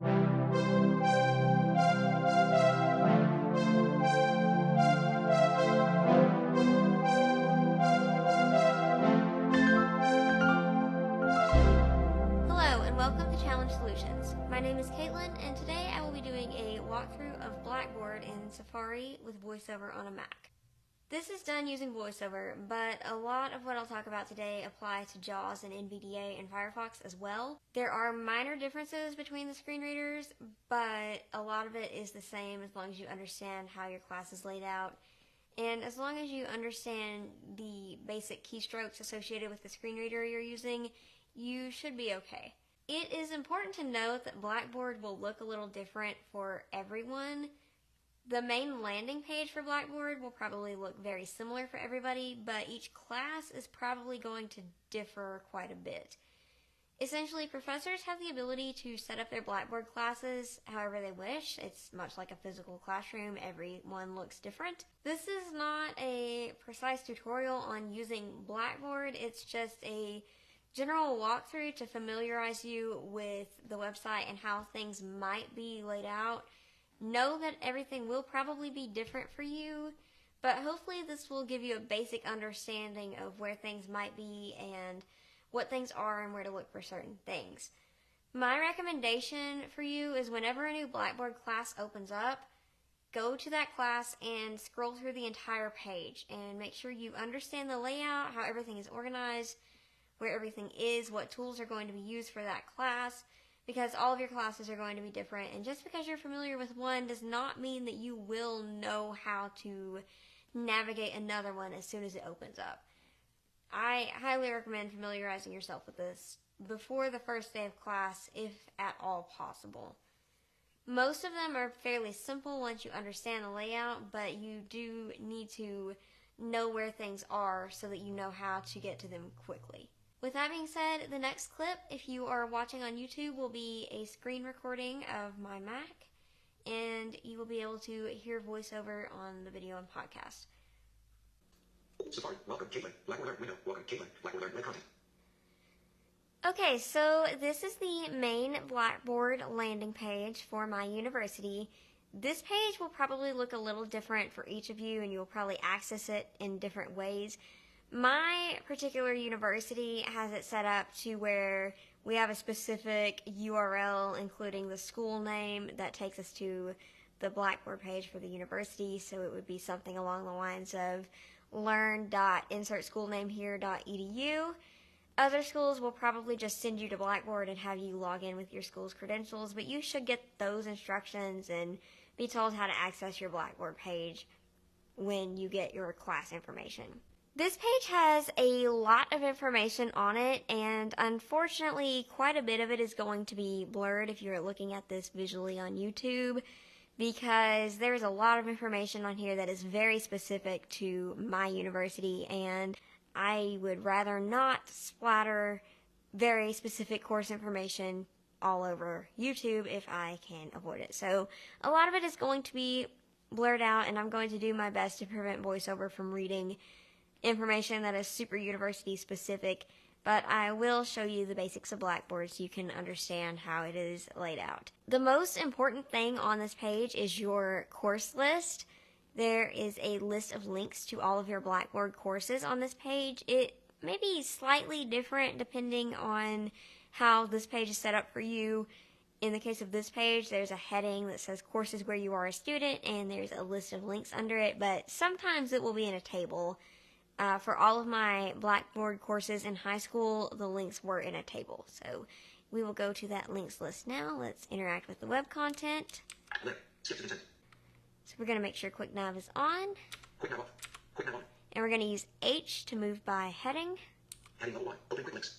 Hello and welcome to Challenge Solutions. My name is Caitlyn and today I will be doing a walkthrough of Blackboard in Safari with VoiceOver on a Mac. This is done using VoiceOver, but a lot of what I'll talk about today apply to JAWS and NVDA and Firefox as well. There are minor differences between the screen readers, but a lot of it is the same as long as you understand how your class is laid out. And as long as you understand the basic keystrokes associated with the screen reader you're using, you should be okay. It is important to note that Blackboard will look a little different for everyone. The main landing page for Blackboard will probably look very similar for everybody, but each class is probably going to differ quite a bit. Essentially, professors have the ability to set up their Blackboard classes however they wish. It's much like a physical classroom. Everyone looks different. This is not a precise tutorial on using Blackboard. It's just a general walkthrough to familiarize you with the website and how things might be laid out. Know that everything will probably be different for you, but hopefully this will give you a basic understanding of where things might be and what things are and where to look for certain things. My recommendation for you is whenever a new Blackboard class opens up, go to that class and scroll through the entire page and make sure you understand the layout, how everything is organized, where everything is, what tools are going to be used for that class, because all of your classes are going to be different, and just because you're familiar with one does not mean that you will know how to navigate another one as soon as it opens up. I highly recommend familiarizing yourself with this before the first day of class, if at all possible. Most of them are fairly simple once you understand the layout, but you do need to know where things are so that you know how to get to them quickly. With that being said, the next clip, if you are watching on YouTube, will be a screen recording of my Mac, and you will be able to hear VoiceOver on the video and podcast. Safari, welcome, Caitlyn. Blackboard window, welcome, Caitlyn. Blackboard web content. Okay, so this is the main Blackboard landing page for my university. This page will probably look a little different for each of you, and you'll probably access it in different ways. My particular university has it set up to where we have a specific URL, including the school name, that takes us to the Blackboard page for the university. So it would be something along the lines of learn.insertschoolnamehere.edu. Other schools will probably just send you to Blackboard and have you log in with your school's credentials, but you should get those instructions and be told how to access your Blackboard page when you get your class information. This page has a lot of information on it, and unfortunately quite a bit of it is going to be blurred if you're looking at this visually on YouTube, because there's a lot of information on here that is very specific to my university, and I would rather not splatter very specific course information all over YouTube if I can avoid it. So a lot of it is going to be blurred out, and I'm going to do my best to prevent VoiceOver from reading information that is super university specific, but I will show you the basics of Blackboard so you can understand how it is laid out. The most important thing on this page is your course list. There is a list of links to all of your Blackboard courses on this page. It may be slightly different depending on how this page is set up for you. In the case of this page, there's a heading that says courses where you are a student, and there's a list of links under it, but sometimes it will be in a table. For all of my Blackboard courses in high school, the links were in a table. So we will go to that links list now. Let's interact with the web content. Skip to content. So we're going to make sure Quick Nav is on. Quick nav off. Quick nav on. And we're going to use H to move by heading. Heading level 1, open quick links.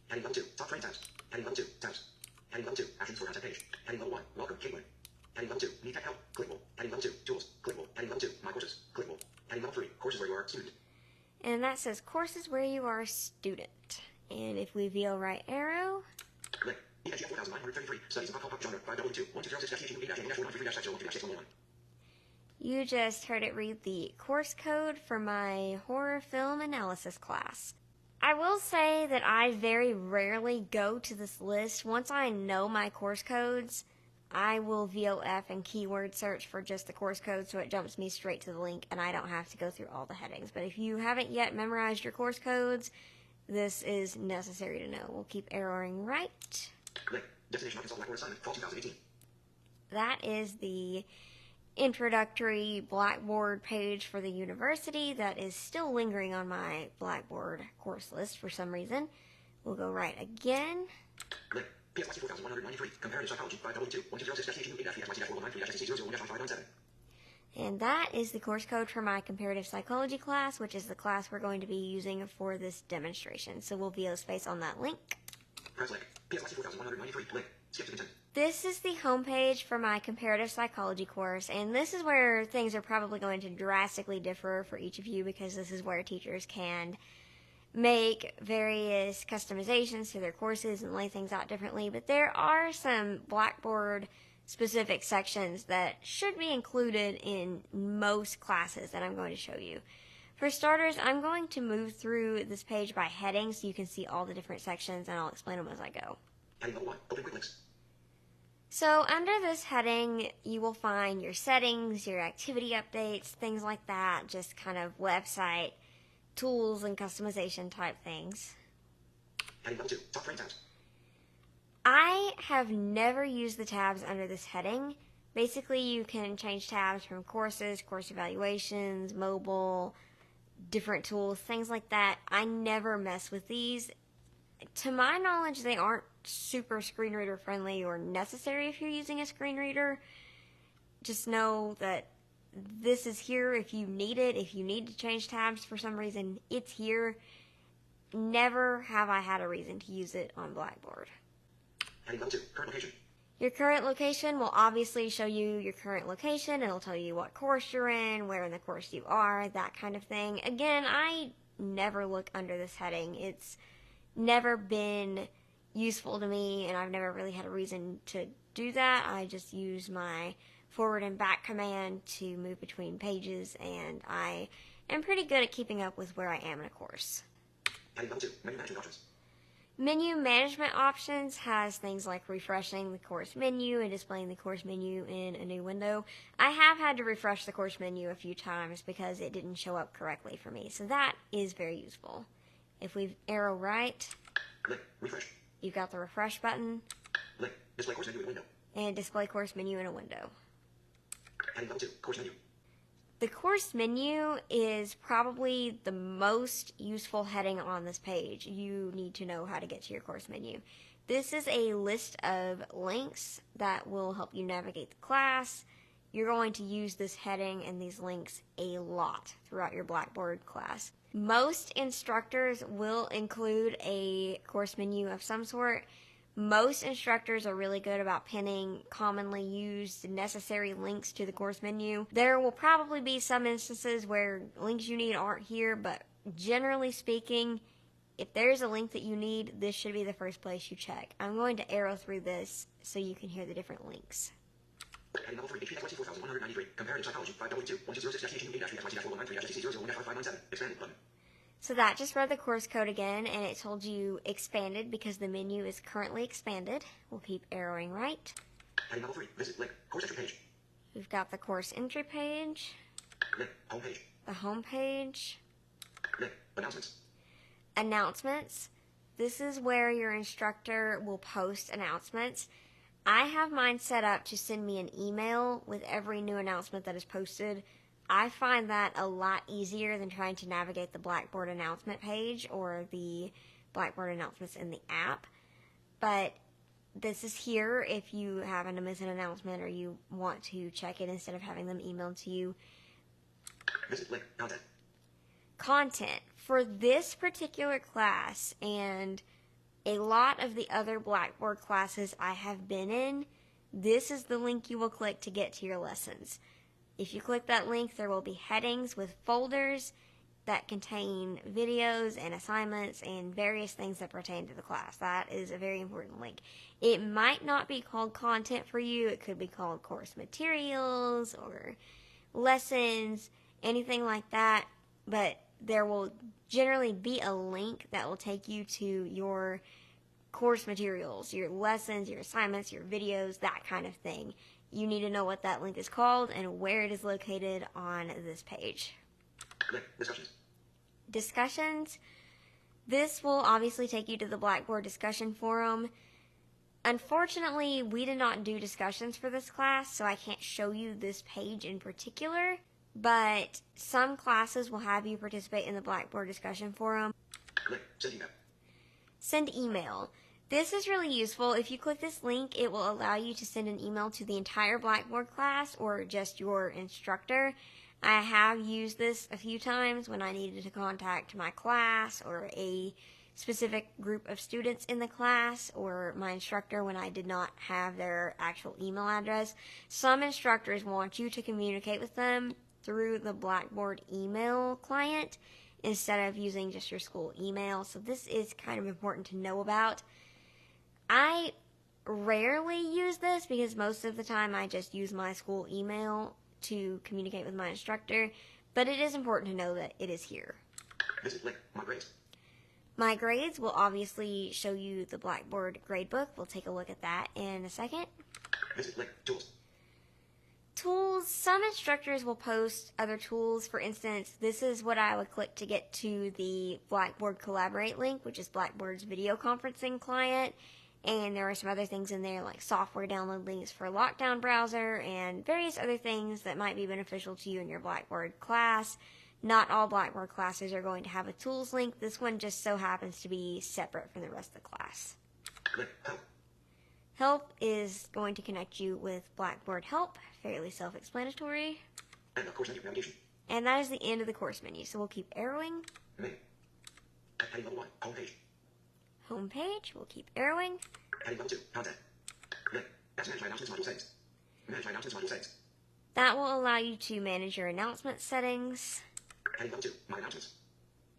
Heading level 2, top training tabs. Heading level 2, tabs. Heading level 2, actions for content page. Heading level 1, welcome, Caitlyn. Heading level 2, need tech help, clickable. Heading level 2, tools, clickable. Heading level 2, my courses, clickable. Heading level 3, courses where you are a student. And that says courses where you are a student. And if we VO right arrow. Click. ENGF 4933, studies of pop genre, 5W2, 1206-THE-A-1-3-611. You just heard it read the course code for my horror film analysis class. I will say that I very rarely go to this list. Once I know my course codes, I will VOF and keyword search for just the course code so it jumps me straight to the link and I don't have to go through all the headings. But if you haven't yet memorized your course codes, this is necessary to know. We'll keep arrowing right. Link. Destination Arkansas Blackboard assignment, fall 2018. That is the introductory Blackboard page for the university that is still lingering on my Blackboard course list for some reason. We'll go right again. Link. PSYC 4193. Comparative Psychology 5W2. 1206-HTU-8-FESYC-413-HTC-001-3-HTC-001-597. And that is the course code for my comparative psychology class, which is the class we're going to be using for this demonstration. So we'll VO space on that link. Press link. PSYC 4193. Link. Skip to content. This is the homepage for my comparative psychology course, and this is where things are probably going to drastically differ for each of you because this is where teachers can make various customizations to their courses and lay things out differently. But there are some Blackboard specific sections that should be included in most classes that I'm going to show you. For starters, I'm going to move through this page by heading so you can see all the different sections, and I'll explain them as I go. Heading level 1. Open quick links. So under this heading, you will find your settings, your activity updates, things like that, just kind of website tools and customization type things. Heading level 2. Top frame tabs. I have never used the tabs under this heading. Basically, you can change tabs from courses, course evaluations, mobile, different tools, things like that. I never mess with these. To my knowledge, they aren't super screen reader friendly or necessary if you're using a screen reader. Just know that this is here if you need it. If you need to change tabs for some reason, it's here. Never have I had a reason to use it on Blackboard. Heading level 2. Current location. Your current location will obviously show you your current location. It'll tell you what course you're in, where in the course you are, that kind of thing. Again, I never look under this heading. It's never been useful to me, and I've never really had a reason to do that. I just use my forward and back command to move between pages, and I am pretty good at keeping up with where I am in a course. Heading level 2. Menu management options. Menu management options has things like refreshing the course menu and displaying the course menu in a new window. I have had to refresh the course menu a few times because it didn't show up correctly for me, so that is very useful. If we arrow right, Link. Refresh. you've got the refresh button Link. Display course menu in window. and display course menu in a window. Heading level 2. Course menu. The course menu is probably the most useful heading on this page. You need to know how to get to your course menu. This is a list of links that will help you navigate the class. You're going to use this heading and these links a lot throughout your Blackboard class. Most instructors will include a course menu of some sort. Most instructors are really good about pinning commonly used necessary links to the course menu. There will probably be some instances where links you need aren't here, but generally speaking, if there's a link that you need, this should be the first place you check. I'm going to arrow through this so you can hear the different links. Heading level 3. HPXYC 4193. Comparative Psychology 5W2. 1206-HTU-8-FESYC-413-HTC-001-597. Expanded button. So that just read the course code again, and it told you expanded because the menu is currently expanded. We'll keep arrowing right. Heading level 3. Visit link. Course entry page. We've got the course entry page, Link. Home page. the home page, Link. Announcements. announcements. This is where your instructor will post announcements. I have mine set up to send me an email with every new announcement that is posted. I find that a lot easier than trying to navigate the Blackboard announcement page or the Blackboard announcements in the app. But this is here if you happen to miss an announcement or you want to check it instead of having them emailed to you. Visit link. Content. Content. For this particular class and a lot of the other Blackboard classes I have been in, this is the link you will click to get to your lessons. If you click that link, there will be headings with folders that contain videos and assignments and various things that pertain to the class. That is a very important link. It might not be called content for you. It could be called course materials or lessons, anything like that. But there will generally be a link that will take you to your course materials, your lessons, your assignments, your videos, that kind of thing. You need to know what that link is called and where it is located on this page. Discussions. Discussions. This will obviously take you to the Blackboard discussion forum. Unfortunately, we did not do discussions for this class, so I can't show you this page in particular, but some classes will have you participate in the Blackboard discussion forum. Send email. Send email. This is really useful. If you click this link, it will allow you to send an email to the entire Blackboard class or just your instructor. I have used this a few times when I needed to contact my class or a specific group of students in the class or my instructor when I did not have their actual email address. Some instructors want you to communicate with them through the Blackboard email client instead of using just your school email, so this is kind of important to know about. I rarely use this because most of the time I just use my school email to communicate with my instructor, but it is important to know that it is here. Visit link. My grades. My grades will obviously show you the Blackboard gradebook. We'll take a look at that in a second. Visit link. Tools. Tools. Some instructors will post other tools. For instance, this is what I would click to get to the Blackboard Collaborate link, which is Blackboard's video conferencing client. And there are some other things in there like software download links for Lockdown Browser and various other things that might be beneficial to you in your Blackboard class. Not all Blackboard classes are going to have a tools link. This one just so happens to be separate from the rest of the class. Link. Help. Help is going to connect you with Blackboard Help, fairly self-explanatory. And of course, navigation. And that is the end of the course menu, so we'll keep arrowing. Main. Heading level 1. Homepage. Homepage, we'll keep arrowing. Heading level 2. Content. Link. That's manage my announcements module settings. Manage my announcements module settings. That will allow you to manage your announcement settings. Heading level 2. My announcements.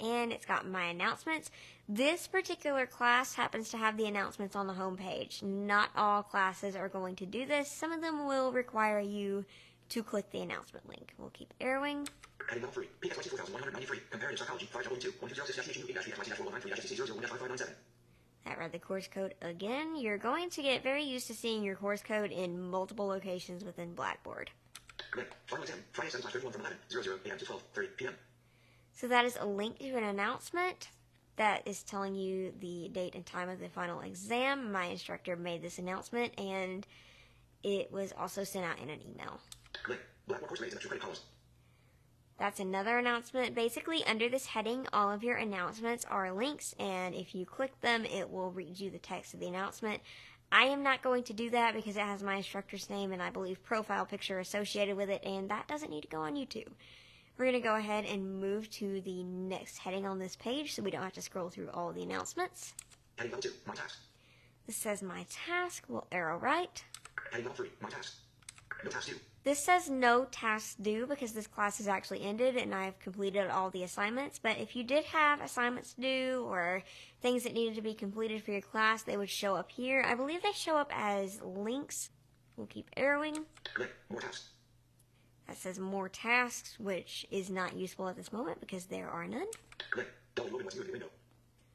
And it's got my announcements. This particular class happens to have the announcements on the home page. Not all classes are going to do this. Some of them will require you to click the announcement link. We'll keep arrowing. Heading level 3. PXYC 4193. Comparative Psychology 5.2.120/HTML/4.9/3/15597. That read the course code again. You're going to get very used to seeing your course code in multiple locations within Blackboard. Link. Final exam. Friday 7/31 from 11:00 a.m. to 12:30 p.m. So that is a link to an announcement that is telling you the date and time of the final exam. My instructor made this announcement, and it was also sent out in an email. Link. Blackboard course grades and extra credit columns. That's another announcement. Basically, under this heading, all of your announcements are links, and if you click them, it will read you the text of the announcement. I am not going to do that because it has my instructor's name and I believe profile picture associated with it, and that doesn't need to go on YouTube. We're going to go ahead and move to the next heading on this page so we don't have to scroll through all the announcements. Heading level 2. My task. This says my task. We'll arrow right. Heading level 3. My task. No task due. This says no tasks due because this class has actually ended and I've completed all the assignments. But if you did have assignments due or things that needed to be completed for your class, they would show up here. I believe they show up as links. We'll keep arrowing. Link. More tasks. That says more tasks, which is not useful at this moment because there are none. Link. W. Open what's new in the window.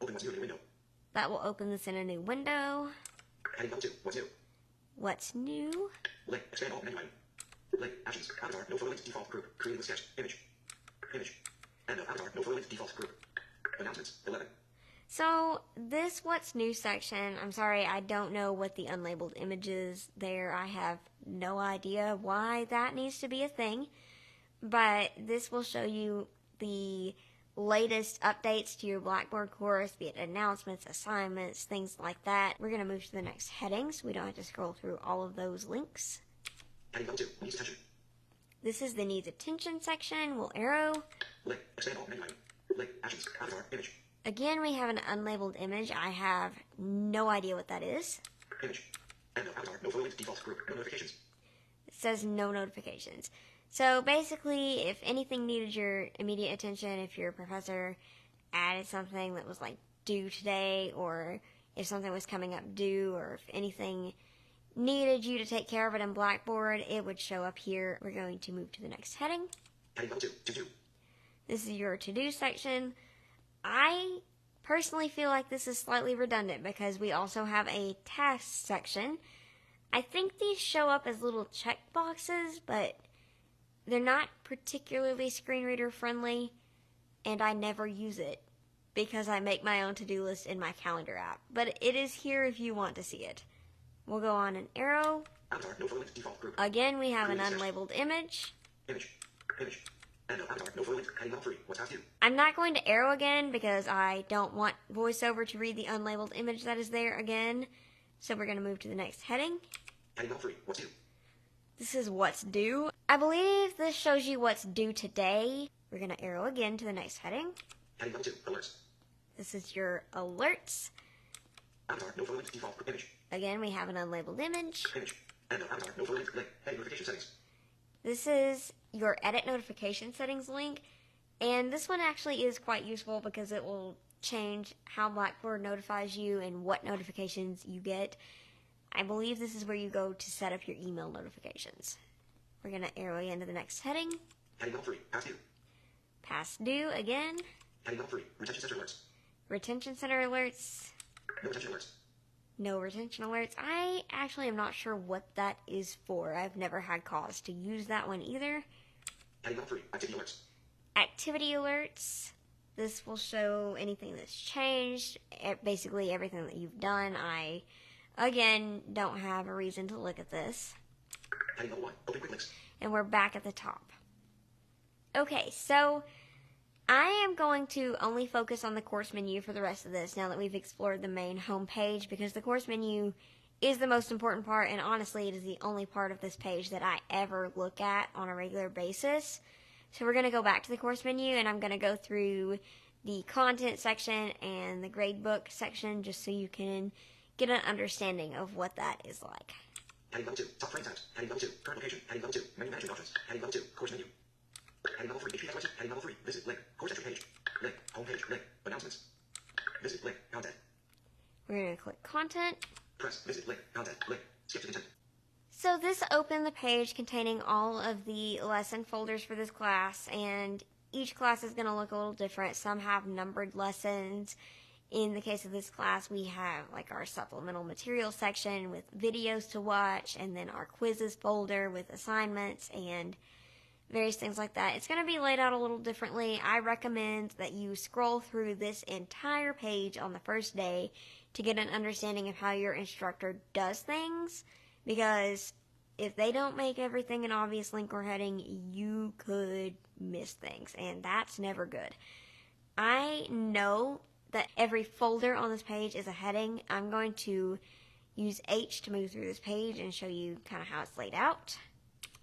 Open what's new in the window. That will open this in a new window. Heading level 2. What's new? What's new? Link. Expand all menu item. Link. Actions. Avatar. No photo link. Default group. Created with sketch. Image. Image. End of avatar. No photo link. Default group. Announcements. 11. So this what's new section, I'm sorry, I don't know what the unlabeled image is there. I have no idea why that needs to be a thing. But this will show you the latest updates to your Blackboard course, be it announcements, assignments, things like that. We're going to move to the next heading so we don't have to scroll through all of those links. Heading level 2. Needs attention. This is the needs attention section. We'll arrow. Link. Expand all menu item. Link. Actions. Avatar. Image. Again, we have an unlabeled image. I have no idea what that is. Image. End of avatar. No photo link. Default group. No notifications. It says no notifications. So basically, if anything needed your immediate attention, if your professor added something that was like due today, or if something was coming up due, or if anything needed you to take care of it in Blackboard, it would show up here. We're going to move to the next heading. Heading level 2. To do. This is your to-do section. I personally feel like this is slightly redundant because we also have a tasks section. I think these show up as little check boxes, but they're not particularly screen reader friendly, and I never use it because I make my own to-do list in my calendar app. But it is here if you want to see it. We'll go on an arrow. Avatar, no photo link, default group. Again, we have an unlabeled image. Image. And avatar, no photo link, heading level 3. What's task 2? I'm not going to arrow again because I don't want VoiceOver to read the unlabeled image that is there again. So we're going to move to the next heading. Heading level 3. What's due? This is what's due. I believe this shows you what's due today. We're going to arrow again to the next heading. Heading level 2. Alerts. This is your alerts. Avatar, no photo link, default group. Image. Again, we have an unlabeled image. Image. And avatar, no photo link, link. Heading notification settings. This is your edit notification settings link. And this one actually is quite useful because it will change how Blackboard notifies you and what notifications you get. I believe this is where you go to set up your email notifications. We're going to arrow again to the next heading. Heading level 3. Past due. Past due again. Heading level 3. Retention center alerts. Retention center alerts. No retention alerts. No retention alerts. I actually am not sure what that is for. I've never had cause to use that one either. Heading level 3. Activity alerts. Activity alerts. This will show anything that's changed. Basically everything that you've done. I, again, don't have a reason to look at this. Heading level 1. Open quick links. And we're back at the top. Okay, so I am going to only focus on the course menu for the rest of this now that we've explored the main home page, because the course menu is the most important part, and honestly it is the only part of this page that I ever look at on a regular basis. So we're going to go back to the course menu, and I'm going to go through the content section and the gradebook section just so you can get an understanding of what that is like. Heading level 2. Top frame tabs. Heading level 2. Current location. Heading level 2. Menu management options. Heading level 2. Course menu. Heading level 3. HPX website. Heading level 3. Visit link. Course entry page. Link. Home page. Link. Announcements. Visit link. Content. We're going to click content. Press. Visit link. Content. Link. Skip to content. So this opened the page containing all of the lesson folders for this class, and each class is going to look a little different. Some have numbered lessons. In the case of this class, we have like our supplemental material section with videos to watch, and then our quizzes folder with assignments and various things like that. It's going to be laid out a little differently. I recommend that you scroll through this entire page on the first day to get an understanding of how your instructor does things, because if they don't make everything an obvious link or heading, you could miss things, and that's never good. I know that every folder on this page is a heading. I'm going to use H to move through this page and show you kind of how it's laid out.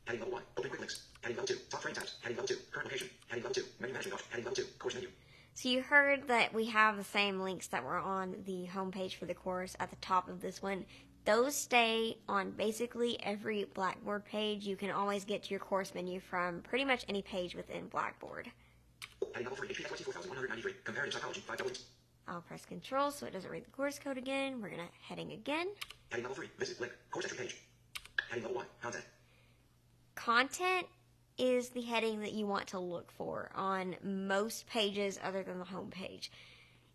Heading level 1. Open quick links. Heading level 2. Top frame tabs. Heading level 2. Current location. Heading level 2. Menu management options. Heading level 2. Course menu. So you heard that we have the same links that were on the homepage for the course at the top of this one. Those stay on basically every Blackboard page. You can always get to your course menu from pretty much any page within Blackboard. Heading level 3. HPX website 4193. Comparative psychology. 5 double links. I'll press Control so it doesn't read the course code again. We're going to heading again. Heading level 3. Visit link. Course entry page. Heading level 1. Content. Content is the heading that you want to look for on most pages other than the home page.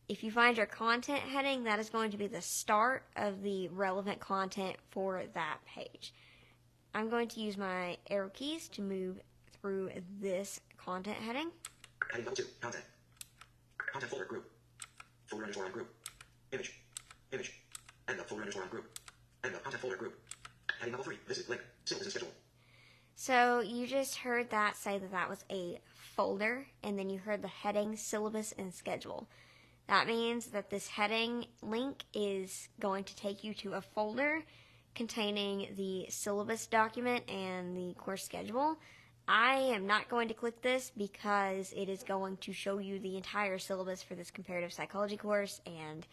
If you find your content heading, that is going to be the start of the relevant content for that page. I'm going to use my arrow keys to move through this content heading. Heading level 2. Content. Content folder group. Folder underscore on group. Image. Image. End of folder underscore on group. End of content folder group. Heading level 3. Visit link. Syllabus and schedule. So you just heard that say that that was a folder, and then you heard the heading, syllabus, and schedule. That means that this heading link is going to take you to a folder containing the syllabus document and the course schedule. I am not going to click this because it is going to show you the entire syllabus for this comparative psychology course, and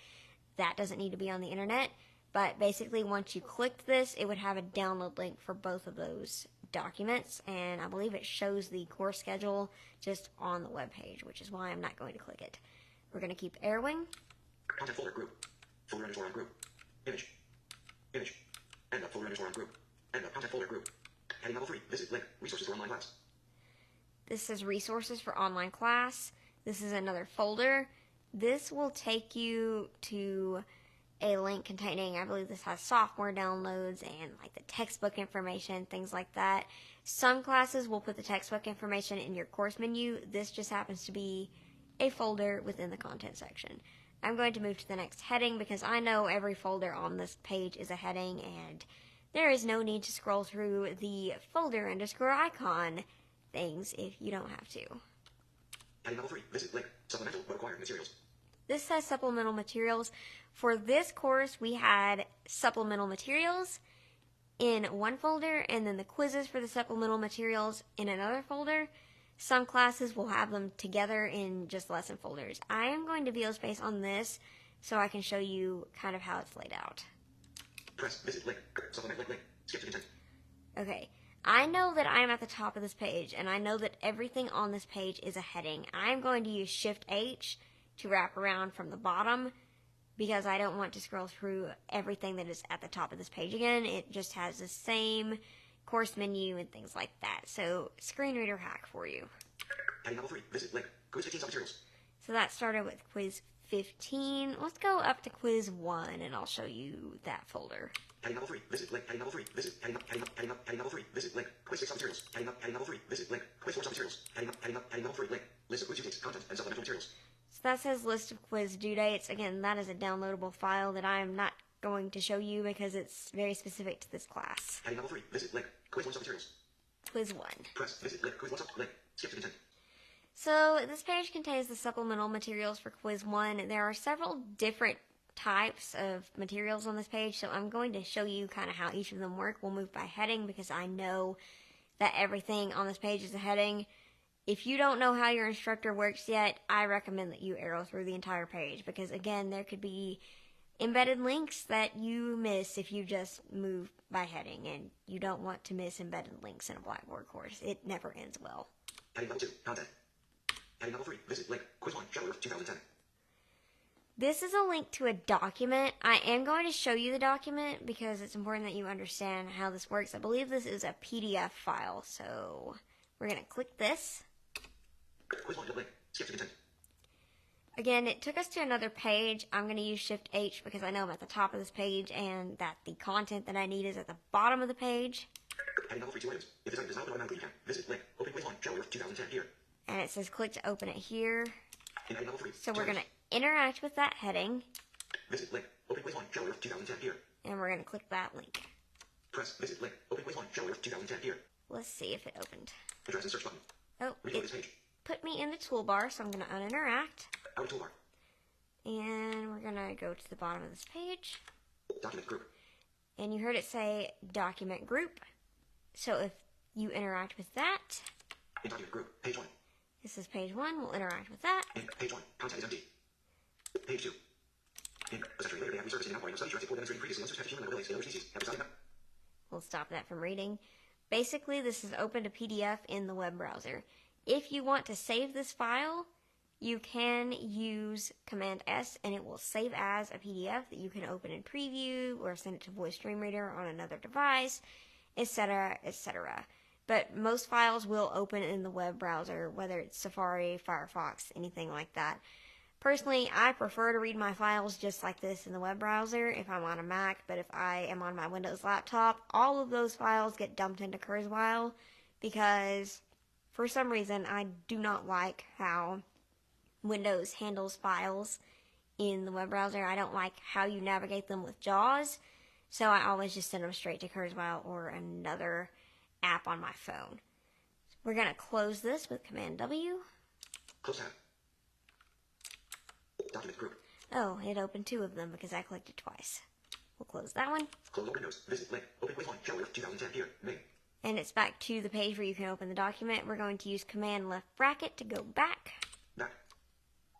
that doesn't need to be on the internet. But basically, once you clicked this, it would have a download link for both of those documents, and I believe it shows the course schedule just on the web page, which is why I'm not going to click it. We're going to keep arrowing. Content folder group. Folder underscore on group. Image. Image. End of folder underscore on group. End of content folder group. Heading level 3. Visit link. Resources for online class. This is resources for online class. This is another folder. this will take you to a link containing, I believe this has software downloads and like the textbook information, things like that. Some classes will put the textbook information in your course menu. This just happens to be a folder within the content section. I'm going to move to the next heading because I know every folder on this page is a heading, and there is no need to scroll through the folder underscore icon things if you don't have to. Heading level 3, visit link, supplemental required materials. This says supplemental materials. For this course, we had supplemental materials in one folder, and then the quizzes for the supplemental materials in another folder. Some classes will have them together in just lesson folders. I am going to VO space on this so I can show you kind of how it's laid out. Press visit link, supplement link, skip to content. Okay, I know that I am at the top of this page, and I know that everything on this page is a heading. I am going to use Shift H to wrap around from the bottom because I don't want to scroll through everything that is at the top of this page again. It just has the same course menu and things like that. So, screen reader hack for you. Heading level 3, visit link, quiz 15 materials. So that started with quiz 15. Let's go up to quiz 1 and I'll show you that folder. Heading level 3, visit link, heading level 3, visit, heading level 3, visit link, quiz 6 materials. Heading level 3, visit link, quiz 4 materials. Heading level 3, link, list of quiz due dates, content, and supplemental materials. So that says list of quiz due dates. Again, that is a downloadable file that I am not going to show you because it's very specific to this class. Heading level 3, visit link, quiz 1 materials. Quiz 1. Press visit link, quiz 1 link, skip to content. So this page contains the supplemental materials for quiz 1. There are several different types of materials on this page, so I'm going to show you kind of how each of them work. We'll move by heading because I know that everything on this page is a heading. If you don't know how your instructor works yet, I recommend that you arrow through the entire page because, again, there could be embedded links that you miss if you just move by heading, and you don't want to miss embedded links in a Blackboard course. It never ends well. Heading level 2, content. Heading level 3, visit link, quiz 1, January 2010. This is a link to a document. I am going to show you the document because it's important that you understand how this works. I believe this is a PDF file, so we're going to click this. Quiz 1, link, skip to content. Again, it took us to another page. I'm going to use Shift H because I know I'm at the top of this page and that the content that I need is at the bottom of the page. Heading level 3, 2 items. If this item does not automatically recap, visit link, open quiz 1, January 2010 here. And it says click to open it here. In heading level 3, So we're going to interact with that heading. Visit link, open quiz 1, January 2010 here. And we're going to click that link. Press visit link, open quiz 1, January 2010 here. Let's see if it opened. Address and search button. Oh, Reload this page. put me in the toolbar, so I'm going to uninteract. Out of toolbar. And we're going to go to the bottom of this page. Document group. And you heard it say document group. So if you interact with that, In document group, page 1. this is page 1, we'll interact with that. In page 1, content is empty. Page 2. In a century later, they have resurfaced in outpouring of studies directed for demonstrating previously unsuspected human abilities in other species. Episodic. We'll stop that from reading. Basically, this is open to PDF in the web browser. If you want to save this file, you can use Command S and it will save as a PDF that you can open in preview or send it to Voice Dream Reader on another device, etc., etc. But most files will open in the web browser, whether it's Safari, Firefox, anything like that. Personally, I prefer to read my files just like this in the web browser if I'm on a Mac, but if I am on my Windows laptop, all of those files get dumped into Kurzweil because for some reason I do not like how Windows handles files in the web browser. I don't like how you navigate them with JAWS, so I always just send them straight to Kurzweil or another app on my phone. We're going to close this with Command W. Close tab. Document group. Oh, it opened two of them because I clicked it twice. We'll close that one. Close Windows. Visit link. Open quiz 1, January 2010 here. Main. And it's back to the page where you can open the document. We're going to use Command left bracket to go back. Back.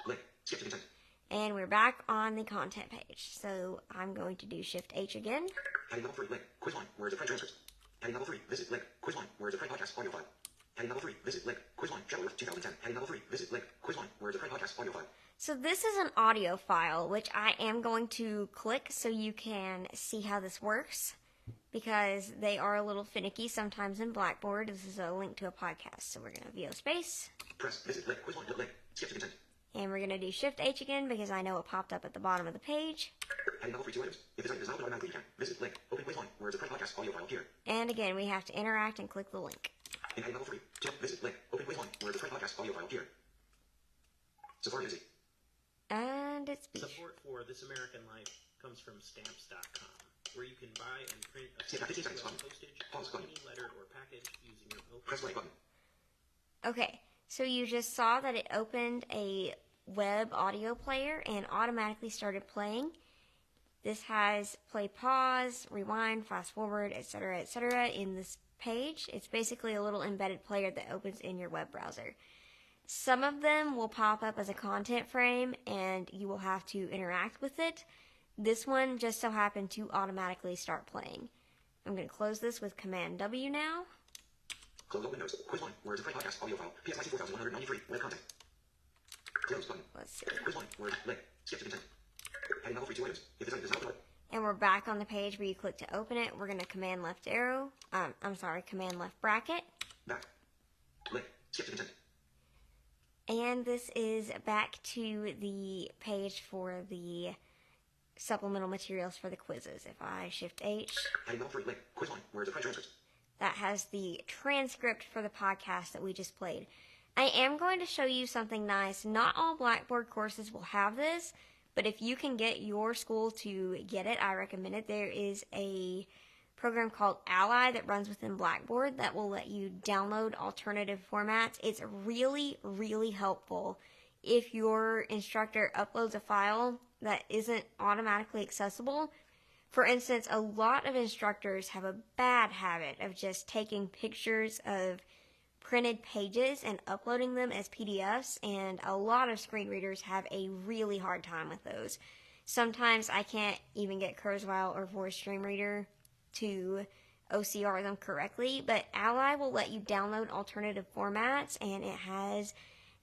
Link. Skip to content. And we're back on the content page. So I'm going to do Shift H again. Heading level 3, link. Quiz 1, words of French transcripts. Heading level 3, visit link. Quiz 1, words of French podcast audio file. Heading level 3, visit link. Quiz 1, January 2010. Heading level 3, visit link. Quiz 1, words of French podcast audio file. So this is an audio file, which I am going to click so you can see how this works, because they are a little finicky sometimes in Blackboard. This is a link to a podcast, so we're going to VO space. Press visit link. Quiz 1, link. Skip to content. And we're going to do Shift H again because I know it popped up at the bottom of the page. Heading level 3, 2 items. If this item does not open automatically, you can visit link, open place 1, where the podcast audio file appear. And again, we have to interact and click the link. In heading level 3, 2, visit link, open place 1, where the podcast audio file appear. Safari Easy. And it's speech. Support for This American Life comes from Stamps.com, where you can buy and print a Skip back 15 seconds, stamp button. postage Pause, on button. any letter or package using your open Press play button. Okay, so you just saw that it opened a web audio player and automatically started playing. This has play, pause, rewind, fast forward, etc., in this page. It's basically a little embedded player that opens in your web browser. Some of them will pop up as a content frame and you will have to interact with it. This one just so happened to automatically start playing. I'm going to close this with Command W now. Close all windows. Quiz 1, where is the podcast audio file? PSIC 4193, web content. Close button. Let's see. Quiz 1, where is link, skip to content. Heading level 3, 2 items. If this item does not open, And we're back on the page where you click to open it. We're going to Command left arrow. Command left bracket. back. Link, skip to content. And this is back to the page for the supplemental materials for the quizzes. If I Shift H, Heading level 3, link, quiz 1, where is the French transcript? that has the transcript for the podcast that we just played. I am going to show you something nice. Not all Blackboard courses will have this, but if you can get your school to get it, I recommend it. There is a program called Ally that runs within Blackboard that will let you download alternative formats. It's really, really helpful if your instructor uploads a file that isn't automatically accessible. For instance, a lot of instructors have a bad habit of just taking pictures of printed pages and uploading them as PDFs, and a lot of screen readers have a really hard time with those. Sometimes I can't even get Kurzweil or Voice Dream Reader to OCR them correctly, but Ally will let you download alternative formats, and it has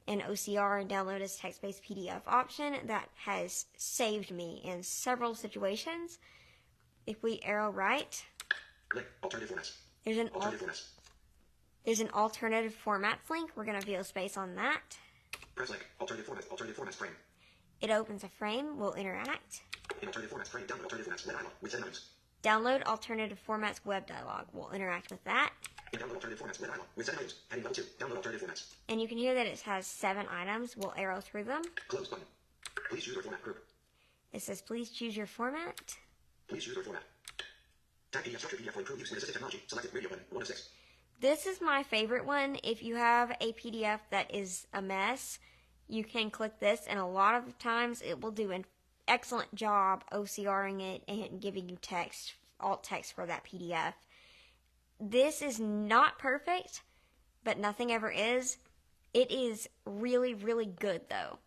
an OCR and download as text-based PDF option that has saved me in several situations. If we arrow right, Link, alternative formats. there's an Alternative formats. there's an alternative formats link. We're going to VO space on that. Press link, alternative formats frame. It opens a frame. We'll interact. In alternative formats frame, download alternative formats web dialog with 10 items. Download alternative formats web dialog. We'll interact with that. In download alternative formats web dialog with 7 items. Heading level 2, download alternative formats. And you can hear that it has 7 items. We'll arrow through them. Close button. Please choose your format group. It says, please choose your format. Please choose your format. Tag PDF structure PDF for improved use with assistive technology. Selected radio button 1 of 6. This is my favorite one. If you have a PDF that is a mess, you can click this, and a lot of the times it will do an excellent job OCRing it and giving you text, alt text for that PDF. This is not perfect, but nothing ever is. It is really, really good though.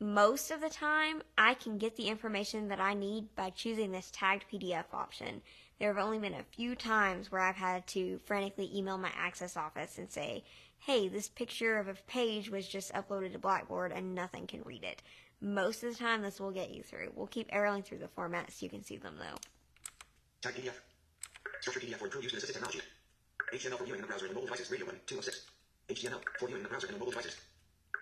Most of the time, I can get the information that I need by choosing this tagged PDF option. There have only been a few times where I've had to frantically email my access office and say, hey, this picture of a page was just uploaded to Blackboard and nothing can read it. Most of the time, this will get you through. We'll keep arrowing through the formats so you can see them though. Tag PDF. Structure PDF for improved use with assistive technology. HTML for viewing in the browser and mobile devices. Radio button 2 of 6. HTML for viewing in the browser and mobile devices.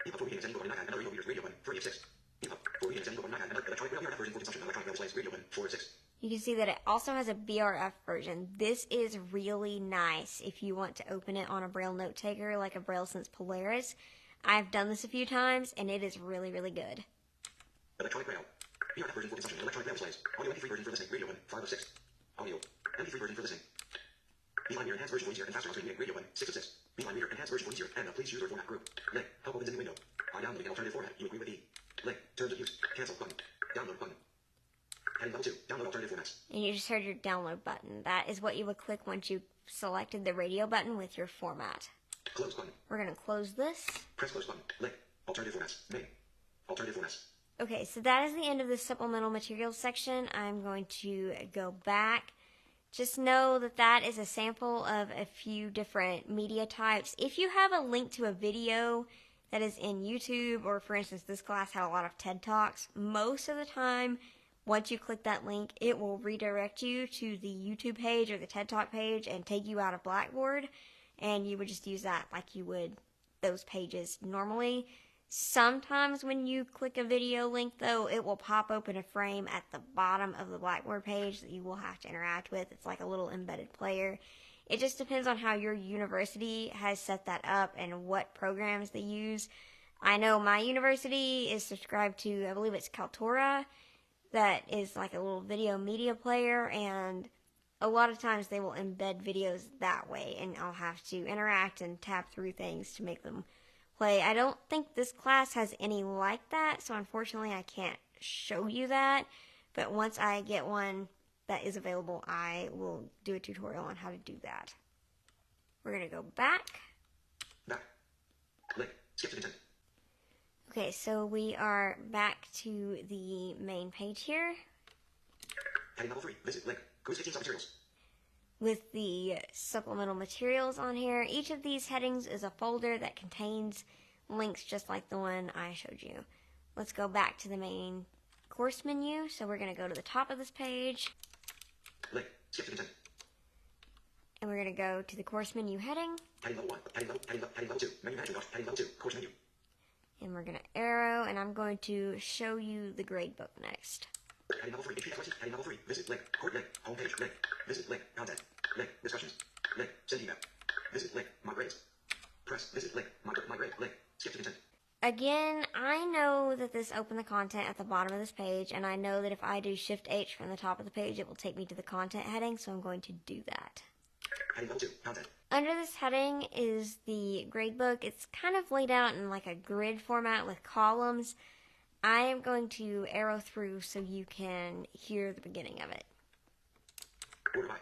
EPUB for reading as any book on an iPad and other readers. Radio button 3 of 6. EPUB for reading as any book on an iPad and electronic braille version for consumption. Electronic braille displays. Radio button 4 of 6. You can see that it also has a BRF version. This is really nice if you want to open it on a Braille note taker like a BrailleSense Polaris. I've done this a few times and it is really, really good. Electronic braille. BRF version for consumption. Electronic braille displays. Audio MP3 version for listening. Radio button 5 of 6. Audio MP3 version for listening. Beeline Reader enhanced version for easier and faster on screen reading. Radio button 6 of 6. Beeline Reader enhanced version for easier and please choose your format group. Link. Help opens a new window. I downloading an alternative format. You agree with E. Link. Terms of use. Cancel button. Download button. Heading level 2. Download alternative formats. And you just heard your download button. That is what you would click once you selected the radio button with your format. Close button. We're going to close this. Press close button. Link. Alternative formats. Main. Alternative formats. Okay, so that is the end of the supplemental materials section. I'm going to go back. Just know that that is a sample of a few different media types. If you have a link to a video that is in YouTube, or for instance, this class had a lot of TED Talks, most of the time, once you click that link, it will redirect you to the YouTube page or the TED Talk page and take you out of Blackboard, and you would just use that like you would those pages normally. Sometimes when you click a video link, though, it will pop open a frame at the bottom of the Blackboard page that you will have to interact with. It's like a little embedded player. It just depends on how your university has set that up and what programs they use. I know my university is subscribed to, I believe it's Kaltura, that is like a little video media player, and a lot of times they will embed videos that way, and I'll have to interact and tap through things to make them play. I don't think this class has any like that, so unfortunately I can't show you that, but once I get one that is available, I will do a tutorial on how to do that. We're going to go back. Back. Link. Skip to content. Okay, so we are back to the main page here. Heading level 3. Visit link. Quiz 15 materials. With the supplemental materials on here. Each of these headings is a folder that contains links just like the one I showed you. Let's go back to the main course menu. So we're going to go to the top of this page. Link. Skip to content. And we're going to go to the course menu heading. Heading level 1. Heading level 2. Menu management. Heading level 2. Course menu. And we're going to arrow, and I'm going to show you the gradebook next. Heading level 3. HP questions. Heading level 3. Visit link. Court link. Homepage. Link. Visit link. Content. Link. Discussions. Link. Send email. Visit link. My grades. Press. Visit link. My grade. Link. Skip to content. Again, I know that this opened the content at the bottom of this page, and I know that if I do Shift-H from the top of the page, it will take me to the content heading, so I'm going to do that. Heading level 2. Content. Under this heading is the gradebook. It's kind of laid out in like a grid format with columns. I am going to arrow through so you can hear the beginning of it. Order by.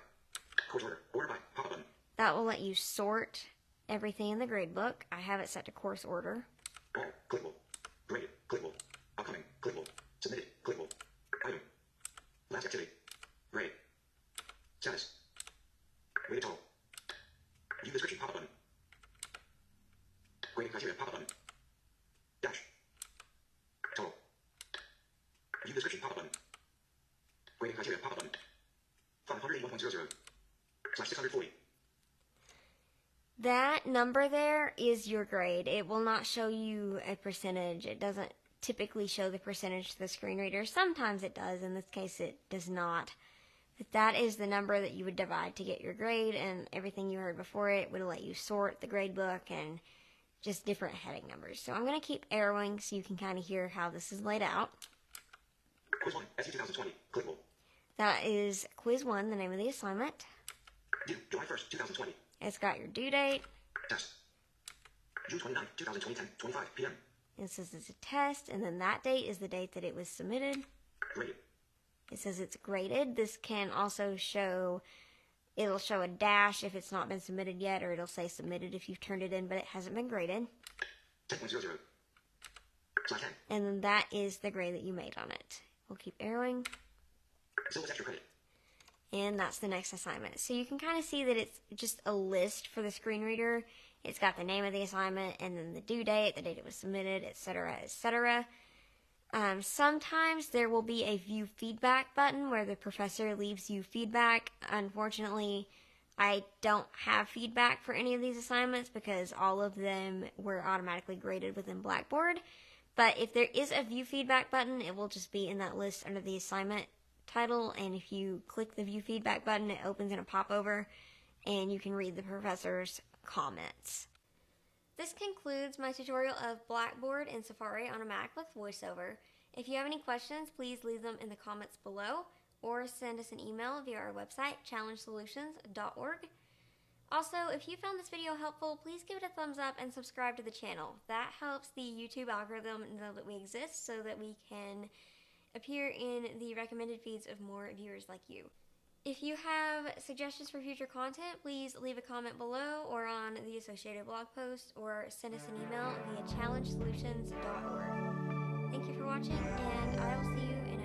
Course order. Order by. Pop-up button. That will let you sort everything in the gradebook. I have it set to course order. All. Clickable. Graded. Clickable. Upcoming. Clickable. Submitted. Clickable. Item. Last activity. Grade. Status. Weighted total. View description. Pop-up button. Grading criteria. Pop-up button. Dash. Total. View description. Pop-up button. Grading criteria. Pop-up button. 581.00/640. That number there is your grade. It will not show you a percentage. It doesn't typically show the percentage to the screen reader. Sometimes it does. In this case, it does not. But that is the number that you would divide to get your grade, and everything you heard before it would let you sort the grade book and just different heading numbers. So I'm going to keep arrowing so you can kind of hear how this is laid out. Quiz 1. SE 2020. Clickable. That is Quiz 1, the name of the assignment. Due. July 1st, 2020. It's got your due date. Test. June 29th, 2020, 10:25 p.m. It says it's a test, and then that date is the date that it was submitted. Graded. It says it's graded. This can also show, it'll show a dash if it's not been submitted yet, or it'll say submitted if you've turned it in, but it hasn't been graded. 10.00/10. And then that is the grade that you made on it. We'll keep arrowing. Syllabus extra credit. And that's the next assignment. So you can kind of see that it's just a list for the screen reader. It's got the name of the assignment, and then the due date, the date it was submitted, etc., etc. Sometimes there will be a view feedback button where the professor leaves you feedback. Unfortunately, I don't have feedback for any of these assignments because all of them were automatically graded within Blackboard. But if there is a view feedback button, it will just be in that list under the assignment title, and if you click the view feedback button, it opens in a popover, and you can read the professor's comments. This concludes my tutorial of Blackboard in Safari on a Mac with VoiceOver. If you have any questions, please leave them in the comments below, or send us an email via our website, challengesolutions.org. Also, if you found this video helpful, please give it a thumbs up and subscribe to the channel. That helps the YouTube algorithm know that we exist so that we can appear in the recommended feeds of more viewers like you. If you have suggestions for future content, please leave a comment below or on the associated blog post, or send us an email via challengesolutions.org. Thank you for watching, and I will see you in